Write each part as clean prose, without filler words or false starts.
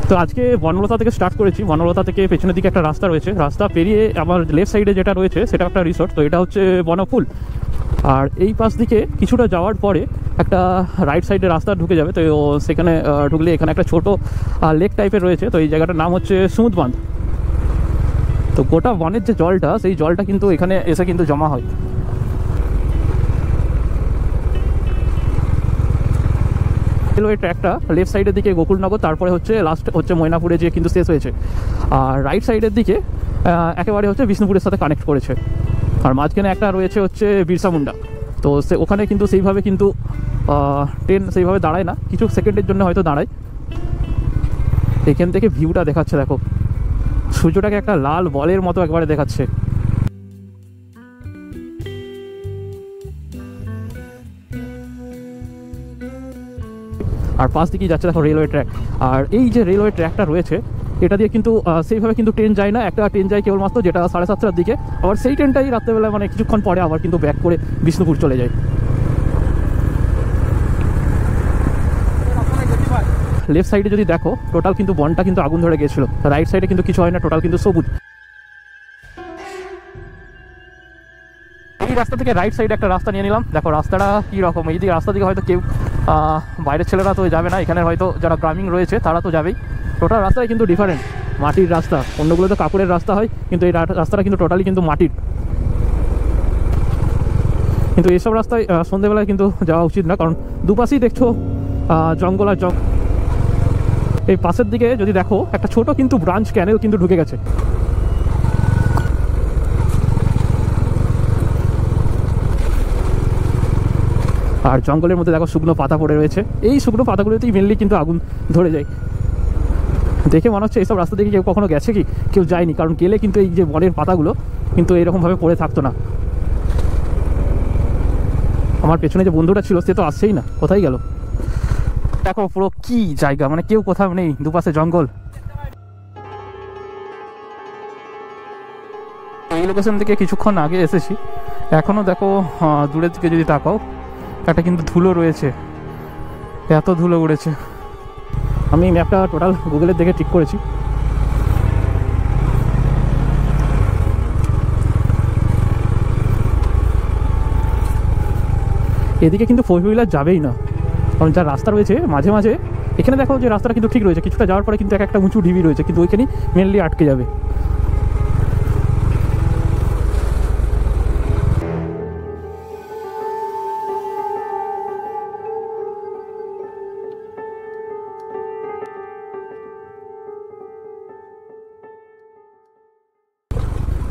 তো আজকে বনলতা থেকে স্টার্ট করেছি। বনলতা থেকে পেছনের দিকে একটা রাস্তা রয়েছে, রাস্তা পেরিয়ে আমার লেফট সাইডে যেটা রয়েছে সেটা একটা রিসোর্ট। তো এটা হচ্ছে বনফুল। আর এই পাশ দিকে কিছুটা যাওয়ার পরে একটা রাইট সাইডে রাস্তা ঢুকে যাবে। তো সেখানে ঢুকলে এখানে একটা ছোটো লেক টাইপের রয়েছে। তো এই জায়গাটার নাম হচ্ছে সুমুদ বাঁধ। তো গোটা বনের যে জলটা, সেই জলটা কিন্তু এখানে এসে কিন্তু জমা হয়। রেলওয়ে ট্র্যাকটা লেফট সাইডের দিকে গোকুলনগর, তারপরে হচ্ছে লাস্ট হচ্ছে ময়নাপুরে যে কিন্তু শেষ হয়েছে। আর রাইট সাইডের দিকে একেবারে হচ্ছে বিষ্ণুপুরের সাথে কানেক্ট করেছে। আর মাঝখানে একটা রয়েছে হচ্ছে বিরসা মুন্ডা। তো ওখানে কিন্তু সেইভাবে কিন্তু ট্রেন সেইভাবে দাঁড়ায় না, কিছু সেকেন্ডের জন্য হয়তো দাঁড়ায়। এখান থেকে ভিউটা দেখাচ্ছে, দেখো সূর্যটাকে একটা লাল বলের মতো একবারে দেখাচ্ছে। আর পাশ দিকেই যাচ্ছে দেখো রেলওয়ে ট্র্যাক। আর এই যে রেলওয়ে ট্র্যাকটা রয়েছে এটা দিয়ে কিন্তু সেইভাবে কিন্তু ট্রেন যায় না। একটা ট্রেন যায় কেবলমাত্র যেটা 7:30টার দিকে, আবার সেই ট্রেনটাই রাত্রেবেলা মানে কিছুক্ষণ পরে আবার কিন্তু ব্যাক করে বিষ্ণুপুর চলে যায়। লেফট সাইডে যদি দেখো টোটাল কিন্তু বনটা কিন্তু আগুন ধরে গিয়েছিল, রাইট সাইডে কিন্তু কিছু হয় না, টোটাল কিন্তু সবুজ। এই রাস্তা থেকে রাইট সাইডে একটা রাস্তা নিয়ে নিলাম। দেখো রাস্তাটা কী রকম, এই দিকে রাস্তা দিকে হয়তো কেউ বাইরের ছেলেরা তো যাবে না, এখানে হয়তো যারা গ্রামীণ রয়েছে তারা তো যাবেই। টোটাল রাস্তায় কিন্তু ডিফারেন্ট, মাটির রাস্তা। অন্যগুলো তো কাপড়ের রাস্তা হয়, কিন্তু এই রাস্তাটা কিন্তু টোটালি কিন্তু মাটির। কিন্তু এইসব রাস্তায় সন্ধ্যেবেলায় কিন্তু যাওয়া উচিত না, কারণ দুপাশেই দেখছো জঙ্গল আর জঙ্গল। এই পাশের দিকে যদি দেখো একটা ছোট কিন্তু ব্রাঞ্চ ক্যানেল কিন্তু ঢুকে গেছে। আর জঙ্গলের মধ্যে দেখো শুকনো পাতা পড়ে রয়েছে, এই শুকনো পাতাগুলোতেই মেনলি কিন্তু আগুন ধরে যায়। দেখে মনে হচ্ছে এইসব রাস্তা থেকে কেউ কখনো গেছে কি, কেউ যায়নি, কারণ গেলে কিন্তু এই যে বনের পাতাগুলো কিন্তু এরকমভাবে পড়ে থাকতো না। আমার পেছনে যে বন্ধুটা ছিল সে তো আসছেই না, কোথায় গেল? দেখো পুরো কি জায়গা, মানে কেউ কোথাও নেই, দুপাশে জঙ্গল। এই লোকেশন থেকে কিছুক্ষণ আগে এসেছি, এখনও দেখো দূরের দিকে যদি তাকাও একটা কিন্তু ধুলো রয়েছে, এত ধুলো উড়েছে। আমি ম্যাপটা টোটাল গুগলের দেখে ঠিক করেছি। এদিকে কিন্তু 4 হুইলার যাবেই না, কারণ যা রাস্তা রয়েছে মাঝে মাঝে, এখানে দেখো যে রাস্তাটা কিন্তু ঠিক রয়েছে, কিছুটা যাওয়ার পরে কিন্তু একটা উঁচু ঢিবি রয়েছে, কিন্তু ওইখানেই মেনলি আটকে যাবে।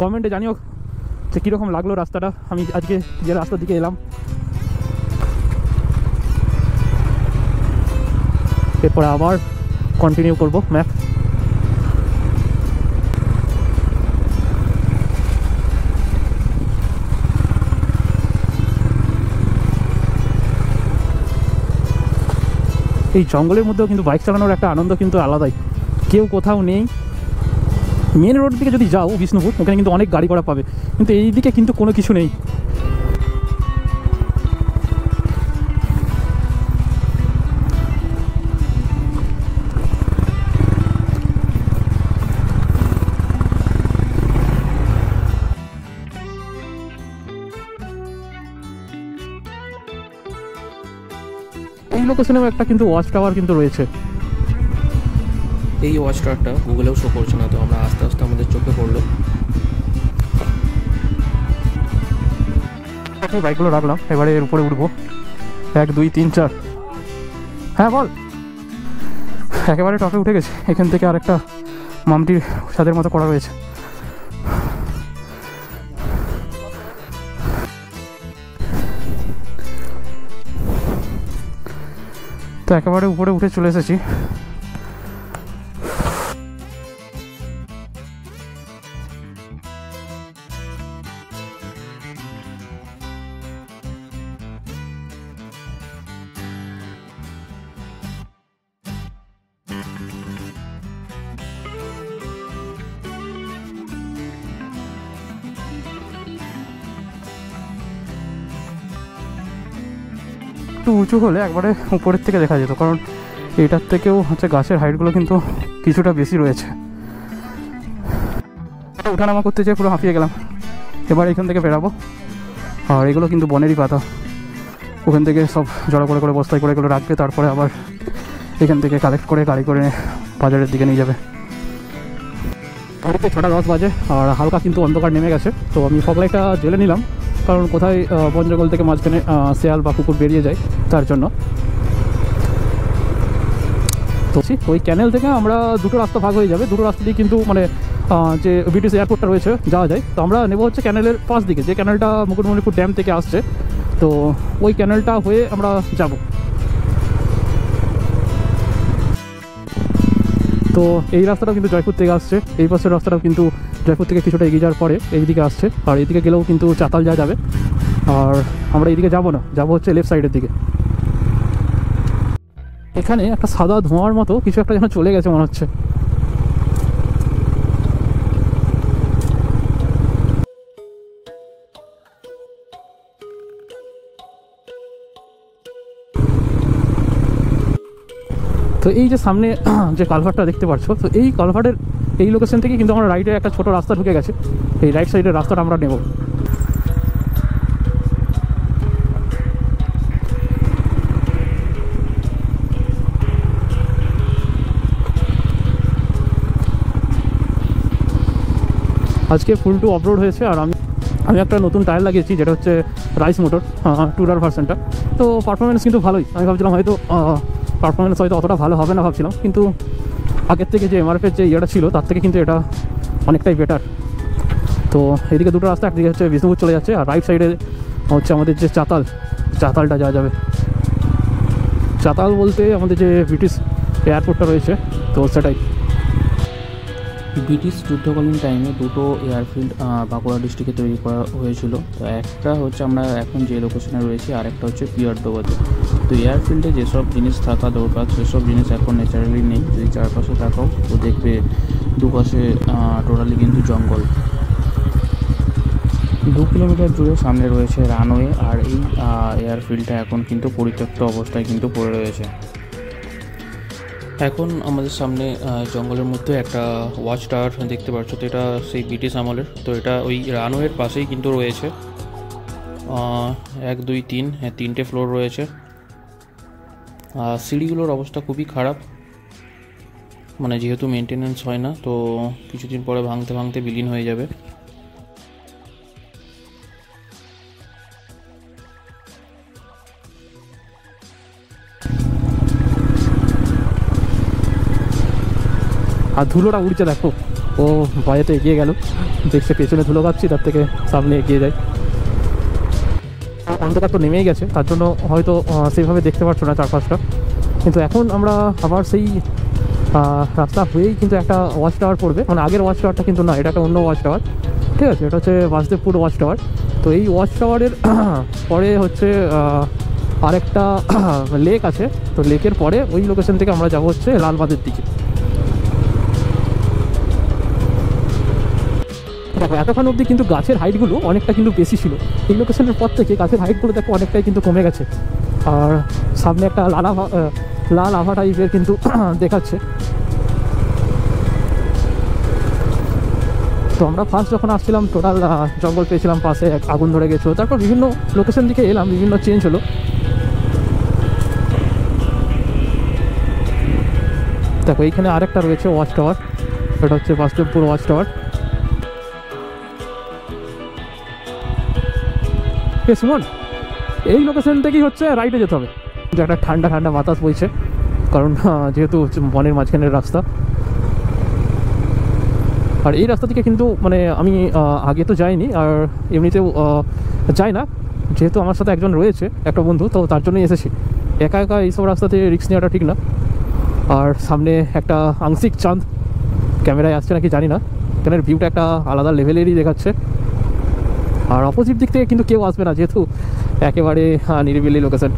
কমেন্টে জানিও যে কীরকম লাগলো রাস্তাটা, আমি আজকে যে রাস্তার দিকে এলাম। এরপরে আবার কন্টিনিউ করবো ম্যাপ। এই জঙ্গলের মধ্যেও কিন্তু বাইক চালানোর একটা আনন্দ কিন্তু আলাদাই, কেউ কোথাও নেই। মেন রোড দিকে যদি যাও বিষ্ণুপুর, ওখানে কিন্তু অনেক গাড়ি ঘোড়া পাবে, কিন্তু এই দিকে কিন্তু কোনো কিছু নেই। এই লোকেশনেও একটা কিন্তু ওয়াচ টাওয়ার কিন্তু রয়েছে। এই ওয়াচ টাওয়ারটা গুগলেও শো করছে না, তো আমরা আস্তে আস্তে আমাদের চোখে পড়লো। বাইকগুলো রাখলাম, এবারে এর উপরে উঠবো। 1 2 3 4। হ্যাঁ বল। একেবারে টপে উঠে গেছে, এখান থেকে আর একটা মামটির ছাদের মতো করা রয়েছে। তো একেবারে উপরে উঠে চলে এসেছি। একটু উঁচু হলে একবারে উপরের থেকে দেখা যেত, কারণ এটার থেকেও হচ্ছে গাছের হাইটগুলো কিন্তু কিছুটা বেশি রয়েছে। ওঠানামা করতে যেয়ে পুরো হাঁপিয়ে গেলাম। এবার এখান থেকে বেরাবো। আর এগুলো কিন্তু বনেরই পাতা, ওখান থেকে সব জড়ো করে করে বস্তায় করে এগুলো রাখবে, তারপরে আবার এখান থেকে কালেক্ট করে গাড়ি করে বাজারের দিকে নিয়ে যাবে। ঘড়িতে 6:10 বাজে আর হালকা কিন্তু অন্ধকার নেমে গেছে। তো আমি ফগ লাইটটা জ্বেলে নিলাম, কারণ কোথায় বন জঙ্গল থেকে মাঝখানে শেয়াল বা কুকুর বেরিয়ে যায় তার জন্য। তো ওই ক্যানেল থেকে আমরা দুটো রাস্তা ভাগ হয়ে যাবে, দুটো রাস্তা দিয়ে কিন্তু মানে যে ব্রিটিশ এয়ারপোর্টটা রয়েছে যাওয়া যায়। তো আমরা নেবো হচ্ছে ক্যানেলের পাশ দিকে, যে ক্যানেলটা মুকুটমণিপুর ড্যাম থেকে আসছে, তো ওই ক্যানেলটা হয়ে আমরা যাব। তো এই রাস্তাটাও কিন্তু জয়পুর থেকে আসছে, এই পাশের রাস্তাটাও কিন্তু জয়পুর থেকে কিছুটা এগিয়ে যাওয়ার পরে এইদিকে আসছে। আর এইদিকে গেলেও কিন্তু চাতাল যাওয়া যাবে। আর আমরা এইদিকে যাবো না, যাবো হচ্ছে লেফট সাইডের দিকে। এখানে একটা সাদা ধোঁয়ার মতো কিছু একটা যেন চলে গেছে মনে হচ্ছে। তো এই যে সামনে যে কালভার্টটা দেখতে পাচ্ছ, তো এই কালভার্টের এই লোকেশন থেকে কিন্তু আমরা রাইটে একটা ছোট রাস্তা ঢুকে গেছে। এই রাইট সাইডের রাস্তাটা আমরা নেব। আজকে ফুল টু অফরোড হয়েছে। আর আমি একটা নতুন টায়ার লাগিয়েছি, যেটা হচ্ছে রাইস মোটর টুরার ভার্সনটা। তো পারফরমেন্স কিন্তু ভালোই। আমি ভাবছিলাম হয়তো পারফরমেন্স হয়তো অতটা ভালো হবে না ভাবছিলাম, কিন্তু আগের থেকে যে এমআরএফের যে ইয়েটা ছিল তার থেকে কিন্তু এটা অনেকটাই বেটার। তো এদিকে দুটো রাস্তা, একদিকে হচ্ছে বিষ্ণুপুর চলে যাচ্ছে, আর রাইট সাইডে হচ্ছে আমাদের যে চাতালটা যাওয়া যাবে। চাতাল বলতে আমাদের যে ব্রিটিশ এয়ারপোর্টটা রয়েছে, তো সেটাই। ব্রিটিশ যুদ্ধকালীন টাইমে দুটো এয়ারফিল্ড বাঁকুড়া ডিস্ট্রিক্টে তৈরি করা হয়েছিল। তো একটা হচ্ছে আমরা এখন যে লোকেশনে রয়েছি, আর একটা হচ্ছে পিয়ারডোবাতে। তো এয়ারফিল্ডে যেসব জিনিস থাকা দরকার সেসব জিনিস এখন ন্যাচারালি নেই। যদি চারপাশে তাকাও তো দেখবে দুপাশে টোটালি কিন্তু জঙ্গল। 2 কিলোমিটার জুড়ে সামনে রয়েছে রানওয়ে, আর এই এয়ারফিল্ডটা এখন কিন্তু পরিত্যক্ত অবস্থায় কিন্তু পড়ে রয়েছে। এখন আমাদের সামনে জঙ্গলের মধ্যে একটা ওয়াচ টাওয়ার দেখতে পাচ্ছ। তো এটা সেই ব্রিটিশ আমলের। তো এটা ওই রানওয়ের পাশেই কিন্তু রয়েছে। 1 2 3 হ্যাঁ 3টে ফ্লোর রয়েছে। সিঁড়িগুলোর অবস্থা খুবই খারাপ, মানে যেহেতু মেনটেনেন্স হয় না, তো কিছুদিন পরে ভাঙতে ভাঙতে বিলীন হয়ে যাবে। আর ধুলোটা উড়ছে দেখো, ও ভয়েতে এগিয়ে গেল, দেখছে পেছনে ধুলো পাচ্ছি, তার থেকে সামনে এগিয়ে যায়। অন্ধকার তো নেমেই গেছে, তার জন্য হয়তো সেইভাবে দেখতে পাচ্ছ না চারপাশটা। কিন্তু এখন আমরা আবার সেই রাস্তা হয়েই কিন্তু একটা ওয়াচ টাওয়ার পড়বে, মানে আগের ওয়াচ টাওয়ারটা কিন্তু না, এটা একটা অন্য ওয়াচ টাওয়ার। ঠিক আছে, এটা হচ্ছে বাসুদেবপুর ওয়াচ টাওয়ার। তো এই ওয়াচ টাওয়ারের পরে হচ্ছে আরেকটা লেক আছে। তো লেকের পরে ওই লোকেশন থেকে আমরা যাবো হচ্ছে লালবাঁধের দিকে। দেখো এতক্ষণ অবধি কিন্তু গাছের হাইটগুলো অনেকটা কিন্তু বেশি ছিল, এই লোকেশনের পর থেকে গাছের হাইটগুলো দেখো অনেকটাই কিন্তু কমে গেছে। আর সামনে একটা লাল আভা টাইপের কিন্তু দেখাচ্ছে। তো আমরা ফার্স্ট যখন আসছিলাম টোটাল জঙ্গল পেয়েছিলাম, পাশে আগুন ধরে গেছিলো, তারপর বিভিন্ন লোকেশন দিকে এলাম, বিভিন্ন চেঞ্জ হলো। দেখো এইখানে আরেকটা রয়েছে ওয়াচ টাওয়ার, এটা হচ্ছে বাসুদেবপুর ওয়াচ টাওয়ার। সুমন, এই লোকেশন থেকেই হচ্ছে রাইটে যেতে হবে, যে একটা ঠান্ডা ঠান্ডা বাতাস বইছে, কারণ যেহেতু বনের মাঝখানের রাস্তা। আর এই রাস্তা থেকে কিন্তু মানে আমি আগে তো যাইনি, আর এমনিতেও যাই না, যেহেতু আমার সাথে একজন রয়েছে, একটা বন্ধু, তো তার জন্যই এসেছি। একা একা এইসব রাস্তাতে রিস্ক নেওয়াটা ঠিক না। আর সামনে একটা আংশিক চাঁদ, ক্যামেরায় আসছে নাকি জানি না, এখানের ভিউটা একটা আলাদা লেভেলেরই দেখাচ্ছে। আর অপোজিট দিক থেকে কিন্তু কেউ আসবে না, যেহেতু একেবারে নিরিবিলি লোকেশন।